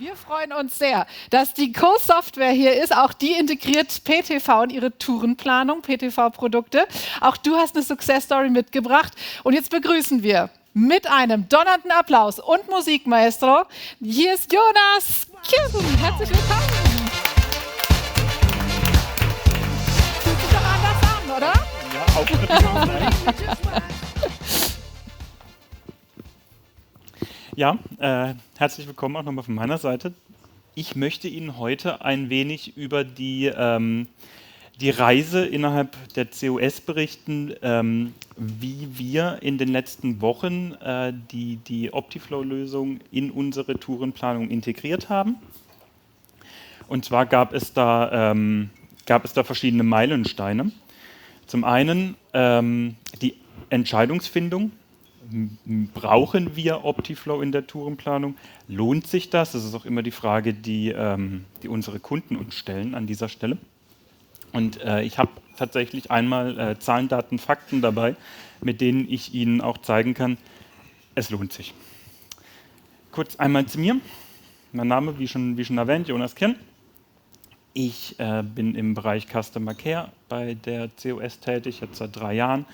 Wir freuen uns sehr, dass die Co-Software hier ist. Auch die integriert PTV in ihre Tourenplanung, PTV-Produkte. Auch du hast eine Success-Story mitgebracht. Und jetzt begrüßen wir mit einem donnernden Applaus und Musikmaestro. Hier ist Jonas Kirchen. Herzlich willkommen. Fühlt sich doch anders an, oder? Ja, Auftritt. Ja, herzlich willkommen auch nochmal von meiner Seite. Ich möchte Ihnen heute ein wenig über die Reise innerhalb der COS berichten, wie wir in den letzten Wochen die Optiflow-Lösung in unsere Tourenplanung integriert haben. Und zwar gab es da verschiedene Meilensteine. Zum einen die Entscheidungsfindung. Brauchen wir Optiflow in der Tourenplanung? Lohnt sich das? Das ist auch immer die Frage, die unsere Kunden uns stellen an dieser Stelle. Und ich habe tatsächlich einmal Zahlen, Daten, Fakten dabei, mit denen ich Ihnen auch zeigen kann, es lohnt sich. Kurz einmal zu mir. Mein Name, wie schon erwähnt, Jonas Kirn. Ich bin im Bereich Customer Care bei der COS tätig, jetzt seit 3 Jahren.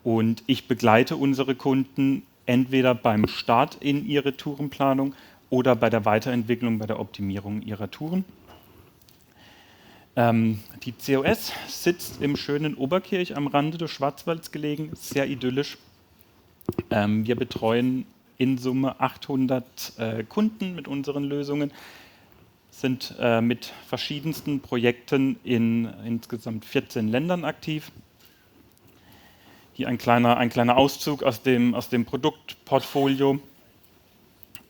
Und ich begleite unsere Kunden entweder beim Start in ihre Tourenplanung oder bei der Weiterentwicklung, bei der Optimierung ihrer Touren. Die COS sitzt im schönen Oberkirch am Rande des Schwarzwalds gelegen, sehr idyllisch. Wir betreuen in Summe 800 Kunden mit unseren Lösungen, sind mit verschiedensten Projekten in insgesamt 14 Ländern aktiv. Hier ein kleiner Auszug aus dem Produktportfolio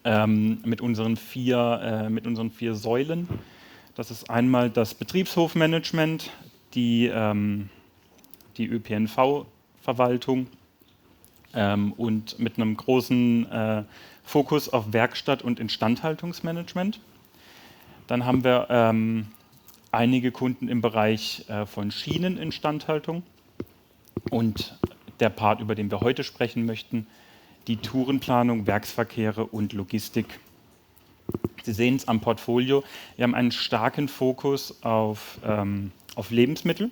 mit unseren 4 Säulen. Das ist einmal das Betriebshofmanagement, die ÖPNV-Verwaltung und mit einem großen Fokus auf Werkstatt- und Instandhaltungsmanagement. Dann haben wir einige Kunden im Bereich von Schieneninstandhaltung. Und der Part, über den wir heute sprechen möchten, die Tourenplanung, Werksverkehre und Logistik. Sie sehen es am Portfolio, wir haben einen starken Fokus auf Lebensmittel.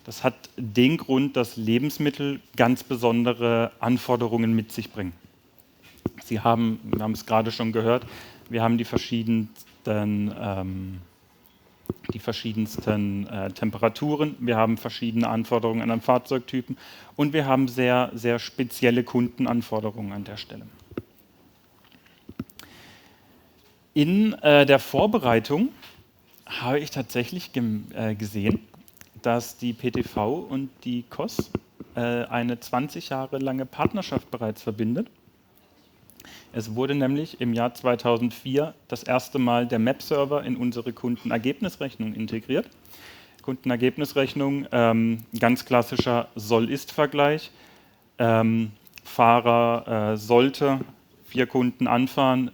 Das hat den Grund, dass Lebensmittel ganz besondere Anforderungen mit sich bringen. Wir haben es gerade schon gehört, wir haben die verschiedensten Temperaturen, wir haben verschiedene Anforderungen an Fahrzeugtypen und wir haben sehr, sehr spezielle Kundenanforderungen an der Stelle. In der Vorbereitung habe ich tatsächlich gesehen, dass die PTV und die COS eine 20 Jahre lange Partnerschaft bereits verbindet. Es wurde nämlich im Jahr 2004 das erste Mal der Map-Server in unsere Kundenergebnisrechnung integriert. Kundenergebnisrechnung, ganz klassischer Soll-Ist-Vergleich. Fahrer sollte 4 Kunden anfahren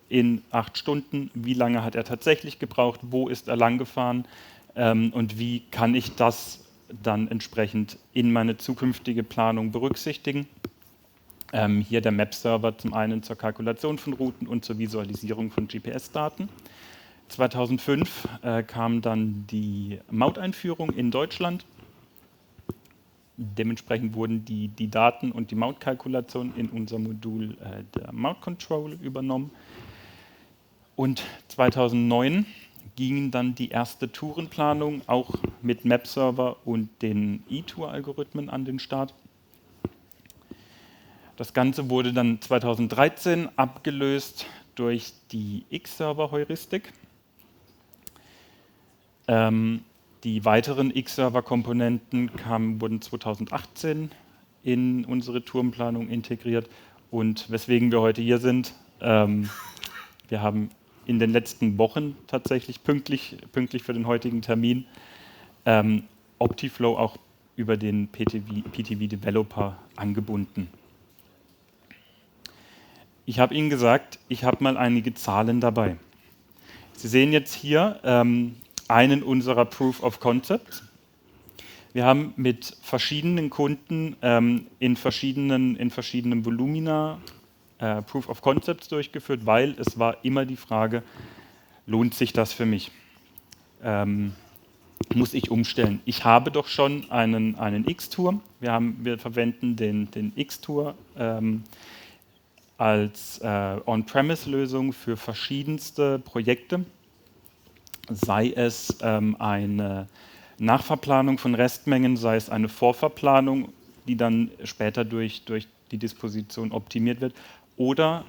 in 8 Stunden. Wie lange hat er tatsächlich gebraucht? Wo ist er lang gefahren? Und wie kann ich das dann entsprechend in meine zukünftige Planung berücksichtigen? Hier der Map-Server zum einen zur Kalkulation von Routen und zur Visualisierung von GPS-Daten. 2005 kam dann die Mauteinführung in Deutschland. Dementsprechend wurden die Daten und die Mautkalkulation in unser Modul der Maut Control übernommen. Und 2009 ging dann die erste Tourenplanung auch mit Map-Server und den eTour-Algorithmen an den Start. Das Ganze wurde dann 2013 abgelöst durch die X-Server-Heuristik. Die weiteren X-Server-Komponenten wurden 2018 in unsere Tourenplanung integriert. Und weswegen wir heute hier sind, wir haben in den letzten Wochen tatsächlich pünktlich für den heutigen Termin Optiflow auch über den PTV-Developer angebunden. Ich habe Ihnen gesagt, ich habe mal einige Zahlen dabei. Sie sehen jetzt hier einen unserer Proof of Concepts. Wir haben mit verschiedenen Kunden in verschiedenen Volumina Proof of Concepts durchgeführt, weil es war immer die Frage, lohnt sich das für mich? Muss ich umstellen? Ich habe doch schon einen X-Tour. Wir verwenden den X-Tour als On-Premise-Lösung für verschiedenste Projekte, sei es eine Nachverplanung von Restmengen, sei es eine Vorverplanung, die dann später durch die Disposition optimiert wird, oder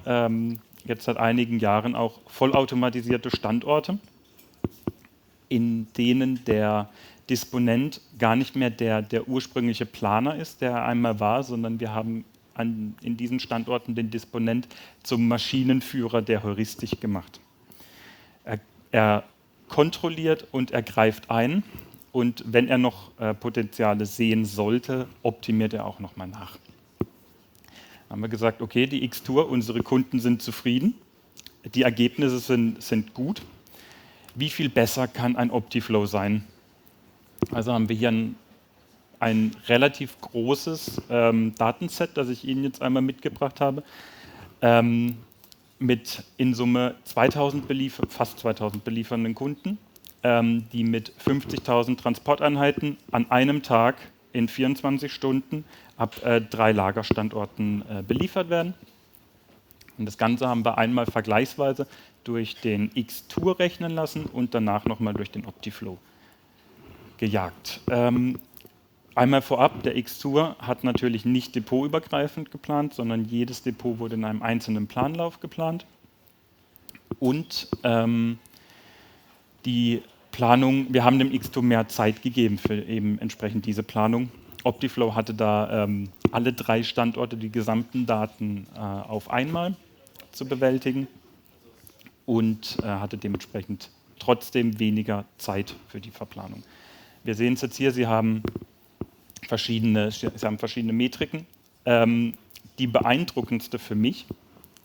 jetzt seit einigen Jahren auch vollautomatisierte Standorte, in denen der Disponent gar nicht mehr der ursprüngliche Planer ist, der er einmal war, sondern wir haben in diesen Standorten den Disponent zum Maschinenführer der Heuristik gemacht. Er kontrolliert und er greift ein, und wenn er noch Potenziale sehen sollte, optimiert er auch nochmal nach. Dann haben wir gesagt, okay, die X-Tour, unsere Kunden sind zufrieden, die Ergebnisse sind gut. Wie viel besser kann ein Optiflow sein? Also haben wir hier ein relativ großes Datenset, das ich Ihnen jetzt einmal mitgebracht habe, mit in Summe fast 2000 beliefernden Kunden, die mit 50.000 Transporteinheiten an einem Tag in 24 Stunden ab 3 Lagerstandorten beliefert werden. Und das Ganze haben wir einmal vergleichsweise durch den X-Tour rechnen lassen und danach nochmal durch den Optiflow gejagt. Einmal vorab, der X-Tour hat natürlich nicht depotübergreifend geplant, sondern jedes Depot wurde in einem einzelnen Planlauf geplant. Und die Planung, wir haben dem X-Tour mehr Zeit gegeben für eben entsprechend diese Planung. Optiflow hatte da alle 3 Standorte, die gesamten Daten auf einmal zu bewältigen und hatte dementsprechend trotzdem weniger Zeit für die Verplanung. Wir sehen es jetzt hier, Sie haben verschiedene Metriken. Die beeindruckendste für mich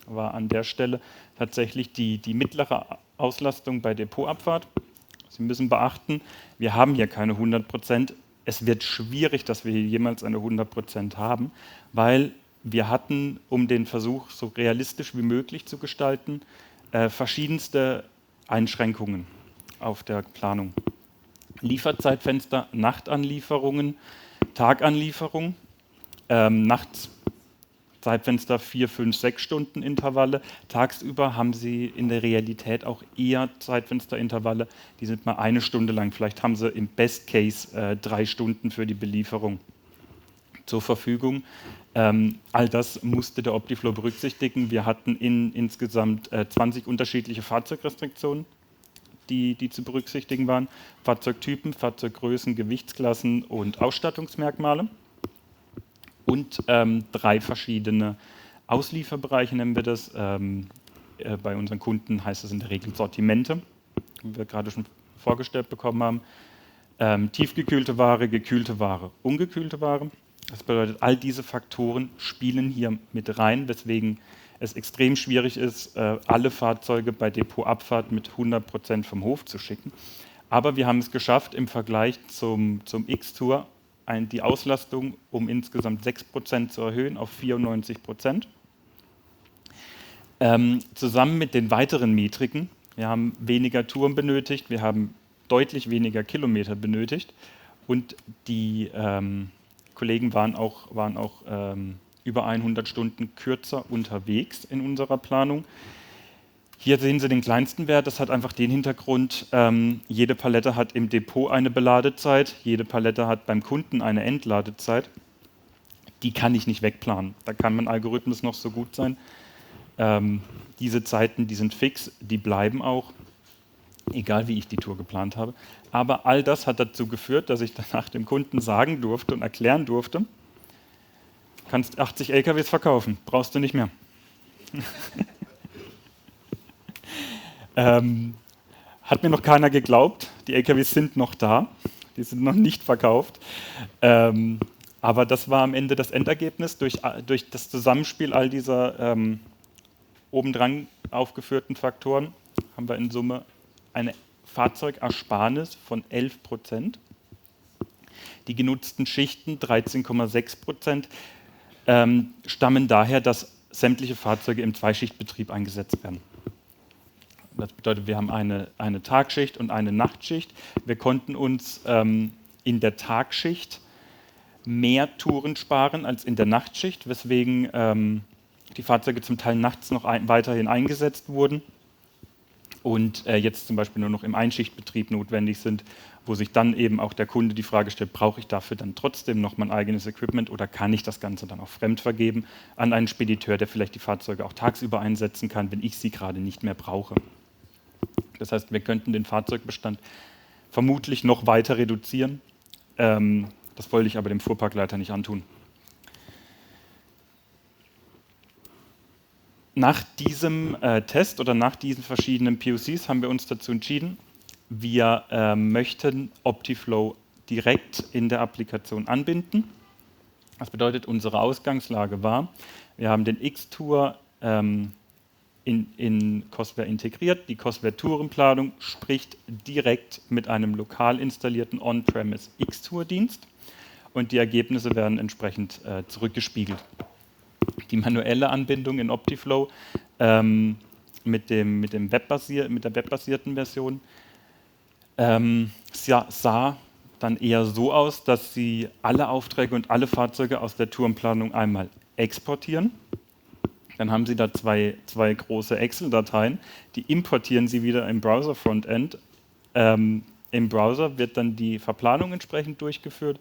war an der Stelle tatsächlich die mittlere Auslastung bei Depotabfahrt. Sie müssen beachten, wir haben hier keine 100%. Es wird schwierig, dass wir hier jemals eine 100% haben, weil wir hatten, um den Versuch so realistisch wie möglich zu gestalten, verschiedenste Einschränkungen auf der Planung. Lieferzeitfenster, Nachtanlieferungen, Taganlieferung, nachts Zeitfenster 4, 5, 6 Stunden Intervalle. Tagsüber haben Sie in der Realität auch eher Zeitfensterintervalle, die sind mal 1 Stunde lang. Vielleicht haben Sie im Best Case 3 Stunden für die Belieferung zur Verfügung. All das musste der Optiflow berücksichtigen. Wir hatten insgesamt 20 unterschiedliche Fahrzeugrestriktionen, die zu berücksichtigen waren. Fahrzeugtypen, Fahrzeuggrößen, Gewichtsklassen und Ausstattungsmerkmale. Und 3 verschiedene Auslieferbereiche nennen wir das. Bei unseren Kunden heißt es in der Regel Sortimente, wie wir gerade schon vorgestellt bekommen haben. Tiefgekühlte Ware, gekühlte Ware, ungekühlte Ware. Das bedeutet, all diese Faktoren spielen hier mit rein, weswegen es extrem schwierig ist, alle Fahrzeuge bei Depotabfahrt mit 100% vom Hof zu schicken. Aber wir haben es geschafft, im Vergleich zum X-Tour die Auslastung um insgesamt 6% zu erhöhen auf 94%. Zusammen mit den weiteren Metriken, wir haben weniger Touren benötigt, wir haben deutlich weniger Kilometer benötigt und die Kollegen waren auch über 100 Stunden kürzer unterwegs in unserer Planung. Hier sehen Sie den kleinsten Wert, das hat einfach den Hintergrund, jede Palette hat im Depot eine Beladezeit, jede Palette hat beim Kunden eine Entladezeit. Die kann ich nicht wegplanen, da kann mein Algorithmus noch so gut sein. Diese Zeiten, die sind fix, die bleiben auch, egal wie ich die Tour geplant habe. Aber all das hat dazu geführt, dass ich danach dem Kunden sagen durfte und erklären durfte, du kannst 80 LKWs verkaufen, brauchst du nicht mehr. Hat mir noch keiner geglaubt, die LKWs sind noch da, die sind noch nicht verkauft. Aber das war am Ende das Endergebnis. Durch das Zusammenspiel all dieser obendran aufgeführten Faktoren haben wir in Summe eine Fahrzeugersparnis von 11%. Die genutzten Schichten, 13,6%, stammen daher, dass sämtliche Fahrzeuge im Zweischichtbetrieb eingesetzt werden. Das bedeutet, wir haben eine Tagschicht und eine Nachtschicht. Wir konnten uns in der Tagschicht mehr Touren sparen als in der Nachtschicht, weswegen die Fahrzeuge zum Teil nachts noch weiterhin eingesetzt wurden und jetzt zum Beispiel nur noch im Einschichtbetrieb notwendig sind, wo sich dann eben auch der Kunde die Frage stellt, brauche ich dafür dann trotzdem noch mein eigenes Equipment oder kann ich das Ganze dann auch fremd vergeben an einen Spediteur, der vielleicht die Fahrzeuge auch tagsüber einsetzen kann, wenn ich sie gerade nicht mehr brauche. Das heißt, wir könnten den Fahrzeugbestand vermutlich noch weiter reduzieren. Das wollte ich aber dem Fuhrparkleiter nicht antun. Nach diesem Test oder nach diesen verschiedenen POCs haben wir uns dazu entschieden, wir möchten Optiflow direkt in der Applikation anbinden. Das bedeutet, unsere Ausgangslage war, wir haben den X-Tour in Cosware integriert. Die Cosware-Tourenplanung spricht direkt mit einem lokal installierten On-Premise X-Tour-Dienst und die Ergebnisse werden entsprechend zurückgespiegelt. Die manuelle Anbindung in Optiflow mit der webbasierten Version sah dann eher so aus, dass Sie alle Aufträge und alle Fahrzeuge aus der Tourenplanung einmal exportieren. Dann haben Sie da zwei große Excel-Dateien, die importieren Sie wieder im Browser-Frontend. Im Browser wird dann die Verplanung entsprechend durchgeführt.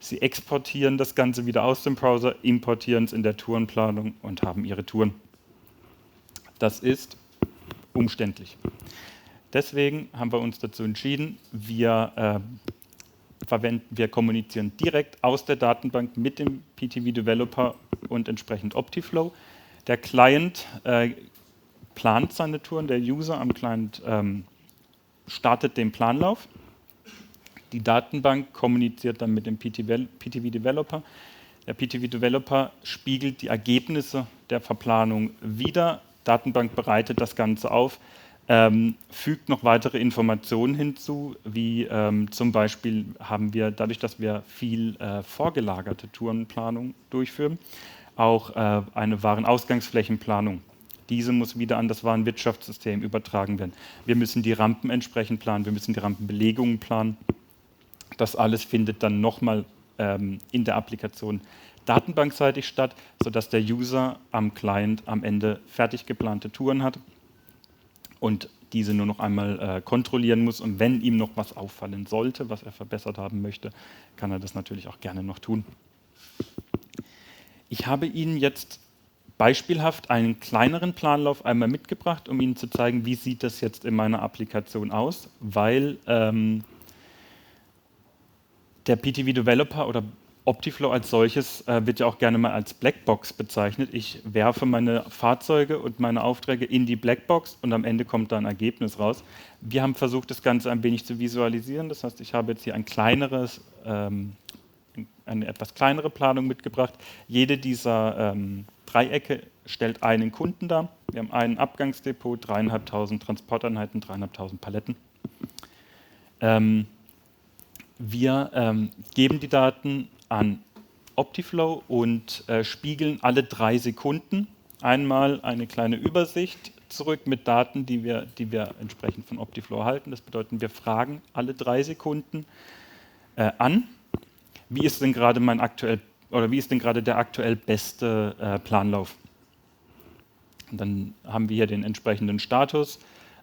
Sie exportieren das Ganze wieder aus dem Browser, importieren es in der Tourenplanung und haben Ihre Touren. Das ist umständlich. Deswegen haben wir uns dazu entschieden, wir kommunizieren direkt aus der Datenbank mit dem PTV-Developer und entsprechend Optiflow. Der Client plant seine Touren, der User am Client startet den Planlauf. Die Datenbank kommuniziert dann mit dem PTV-Developer. Der PTV-Developer spiegelt die Ergebnisse der Verplanung wider. Datenbank bereitet das Ganze auf, fügt noch weitere Informationen hinzu, wie zum Beispiel haben wir, dadurch, dass wir viel vorgelagerte Tourenplanung durchführen, auch eine Warenausgangsflächenplanung. Diese muss wieder an das Warenwirtschaftssystem übertragen werden. Wir müssen die Rampen entsprechend planen, wir müssen die Rampenbelegungen planen. Das alles findet dann nochmal in der Applikation datenbankseitig statt, sodass der User am Client am Ende fertig geplante Touren hat und diese nur noch einmal kontrollieren muss. Und wenn ihm noch was auffallen sollte, was er verbessert haben möchte, kann er das natürlich auch gerne noch tun. Ich habe Ihnen jetzt beispielhaft einen kleineren Planlauf einmal mitgebracht, um Ihnen zu zeigen, wie sieht das jetzt in meiner Applikation aus, weil der PTV-Developer oder Optiflow als solches wird ja auch gerne mal als Blackbox bezeichnet. Ich werfe meine Fahrzeuge und meine Aufträge in die Blackbox und am Ende kommt da ein Ergebnis raus. Wir haben versucht, das Ganze ein wenig zu visualisieren. Das heißt, ich habe jetzt hier eine etwas kleinere Planung mitgebracht. Jede dieser Dreiecke stellt einen Kunden dar. Wir haben ein Abgangsdepot, 3.500 Transporteinheiten, 3.500 Paletten. Wir geben die Daten an Optiflow und spiegeln alle 3 Sekunden einmal eine kleine Übersicht zurück mit Daten, die wir entsprechend von Optiflow erhalten. Das bedeutet, wir fragen alle 3 Sekunden an, wie ist denn gerade der aktuell beste Planlauf? Und dann haben wir hier den entsprechenden Status,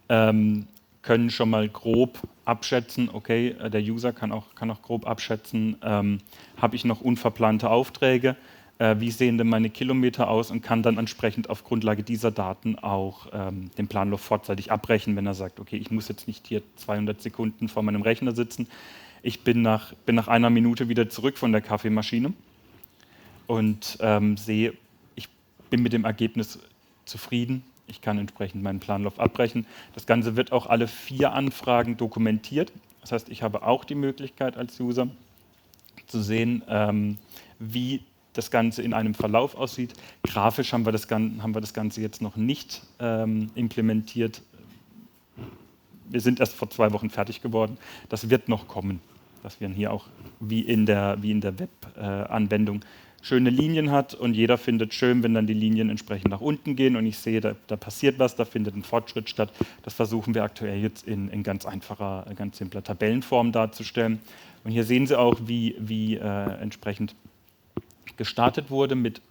können schon mal grob abschätzen, okay, der User kann auch grob abschätzen, habe ich noch unverplante Aufträge, wie sehen denn meine Kilometer aus und kann dann entsprechend auf Grundlage dieser Daten auch den Planlauf vorzeitig abbrechen, wenn er sagt, okay, ich muss jetzt nicht hier 200 Sekunden vor meinem Rechner sitzen, ich bin nach einer Minute wieder zurück von der Kaffeemaschine und sehe, ich bin mit dem Ergebnis zufrieden. Ich kann entsprechend meinen Planlauf abbrechen. Das Ganze wird auch alle 4 Anfragen dokumentiert. Das heißt, ich habe auch die Möglichkeit als User zu sehen, wie das Ganze in einem Verlauf aussieht. Grafisch haben wir das Ganze jetzt noch nicht implementiert. Wir sind erst vor 2 Wochen fertig geworden. Das wird noch kommen, dass wir hier auch wie in der Web-Anwendung schöne Linien hat und jeder findet schön, wenn dann die Linien entsprechend nach unten gehen und ich sehe, da passiert was, da findet ein Fortschritt statt. Das versuchen wir aktuell jetzt in ganz einfacher, ganz simpler Tabellenform darzustellen. Und hier sehen Sie auch, wie entsprechend gestartet wurde mit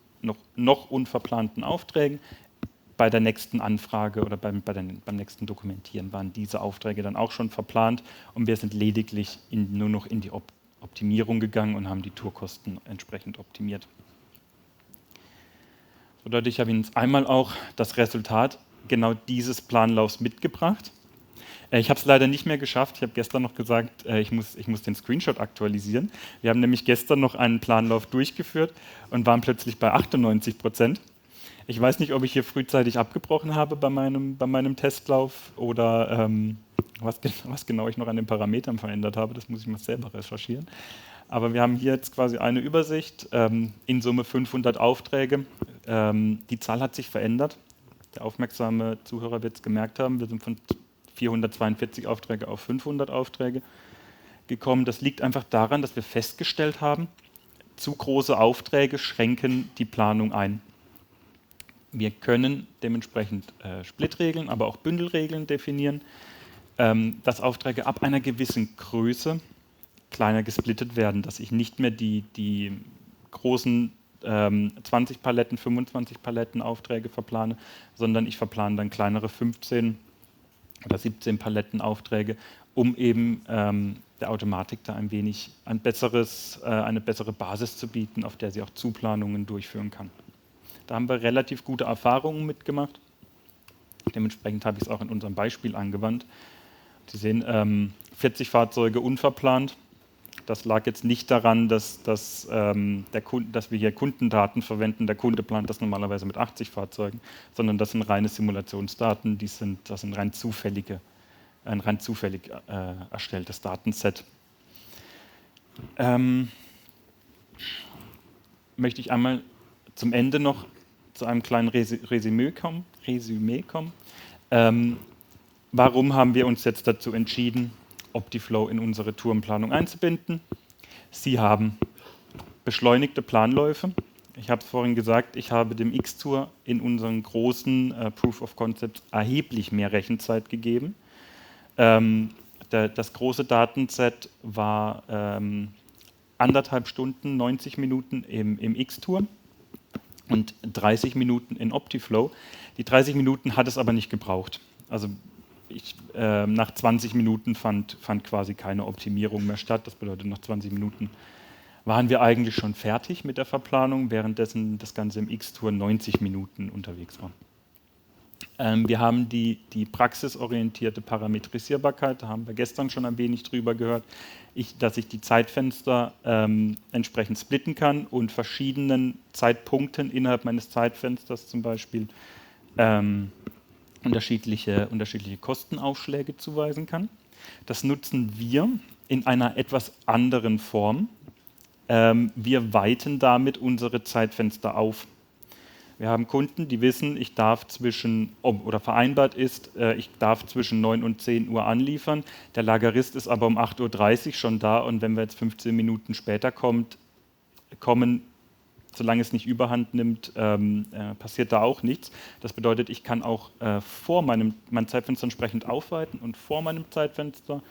noch unverplanten Aufträgen. Bei der nächsten Anfrage oder beim nächsten Dokumentieren waren diese Aufträge dann auch schon verplant und wir sind lediglich nur noch in die Optimierung gegangen und haben die Tourkosten entsprechend optimiert. Das bedeutet, ich habe Ihnen jetzt einmal auch das Resultat genau dieses Planlaufs mitgebracht. Ich habe es leider nicht mehr geschafft. Ich habe gestern noch gesagt, ich muss den Screenshot aktualisieren. Wir haben nämlich gestern noch einen Planlauf durchgeführt und waren plötzlich bei 98%. Ich weiß nicht, ob ich hier frühzeitig abgebrochen habe bei meinem Testlauf oder was genau ich noch an den Parametern verändert habe. Das muss ich mal selber recherchieren. Aber wir haben hier jetzt quasi eine Übersicht, in Summe 500 Aufträge. Die Zahl hat sich verändert. Der aufmerksame Zuhörer wird es gemerkt haben, wir sind von 442 Aufträge auf 500 Aufträge gekommen. Das liegt einfach daran, dass wir festgestellt haben, zu große Aufträge schränken die Planung ein. Wir können dementsprechend Splitregeln, aber auch Bündelregeln definieren, dass Aufträge ab einer gewissen Größe kleiner gesplittet werden, dass ich nicht mehr die großen 20 Paletten, 25 Paletten Aufträge verplane, sondern ich verplane dann kleinere 15 oder 17 Paletten Aufträge, um eben der Automatik da eine bessere Basis zu bieten, auf der sie auch Zuplanungen durchführen kann. Da haben wir relativ gute Erfahrungen mitgemacht. Dementsprechend habe ich es auch in unserem Beispiel angewandt. Sie sehen 40 Fahrzeuge unverplant. Das lag jetzt nicht daran, dass wir hier Kundendaten verwenden. Der Kunde plant das normalerweise mit 80 Fahrzeugen, sondern das sind reine Simulationsdaten. Das sind ein rein zufällig erstelltes Datenset. Möchte ich einmal zum Ende noch zu einem kleinen Resümee kommen. Warum haben wir uns jetzt dazu entschieden, Optiflow in unsere Tourenplanung einzubinden? Sie haben beschleunigte Planläufe. Ich habe es vorhin gesagt, ich habe dem X-Tour in unseren großen Proof of Concepts erheblich mehr Rechenzeit gegeben. Das große Datenset war 1,5 Stunden, 90 Minuten im X-Tour und 30 Minuten in Optiflow. Die 30 Minuten hat es aber nicht gebraucht. Also nach 20 Minuten fand quasi keine Optimierung mehr statt. Das bedeutet, nach 20 Minuten waren wir eigentlich schon fertig mit der Verplanung, währenddessen das Ganze im X-Tour 90 Minuten unterwegs war. Wir haben die praxisorientierte Parametrisierbarkeit, da haben wir gestern schon ein wenig drüber gehört, dass ich die Zeitfenster entsprechend splitten kann und verschiedenen Zeitpunkten innerhalb meines Zeitfensters zum Beispiel unterschiedliche Kostenaufschläge zuweisen kann. Das nutzen wir in einer etwas anderen Form. Wir weiten damit unsere Zeitfenster auf. Wir haben Kunden, die wissen, ich darf vereinbart ist, ich darf zwischen 9 und 10 Uhr anliefern. Der Lagerist ist aber um 8.30 Uhr schon da und wenn wir jetzt 15 Minuten später kommen, solange es nicht überhand nimmt, passiert da auch nichts. Das bedeutet, ich kann auch vor mein Zeitfenster entsprechend aufweiten und vor meinem Zeitfenster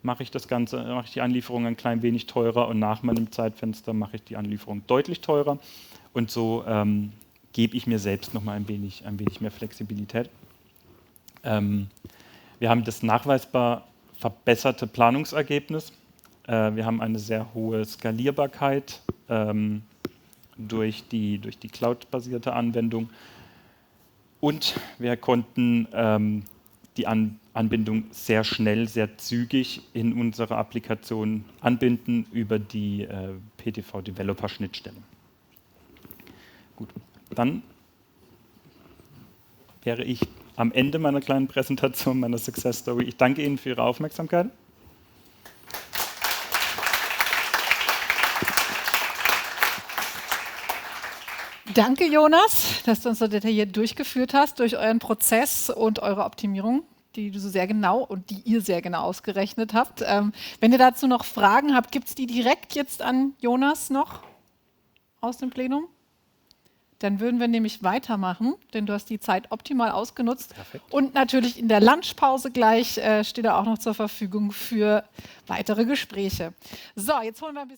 mache ich die Anlieferung ein klein wenig teurer und nach meinem Zeitfenster mache ich die Anlieferung deutlich teurer und so gebe ich mir selbst noch mal ein wenig mehr Flexibilität. Wir haben das nachweisbar verbesserte Planungsergebnis. Wir haben eine sehr hohe Skalierbarkeit durch die Cloud-basierte Anwendung und wir konnten die Anbindung sehr schnell, sehr zügig in unsere Applikation anbinden über die PTV-Developer-Schnittstelle. Gut. Dann wäre ich am Ende meiner kleinen Präsentation, meiner Success Story. Ich danke Ihnen für Ihre Aufmerksamkeit. Danke, Jonas, dass du uns so detailliert durchgeführt hast durch euren Prozess und eure Optimierung, die ihr sehr genau ausgerechnet habt. Wenn ihr dazu noch Fragen habt, gibt es die direkt jetzt an Jonas noch? aus dem Plenum? Dann würden wir nämlich weitermachen, denn du hast die Zeit optimal ausgenutzt. Perfekt. Und natürlich in der Lunchpause gleich steht er auch noch zur Verfügung für weitere Gespräche. So, jetzt holen wir ein bisschen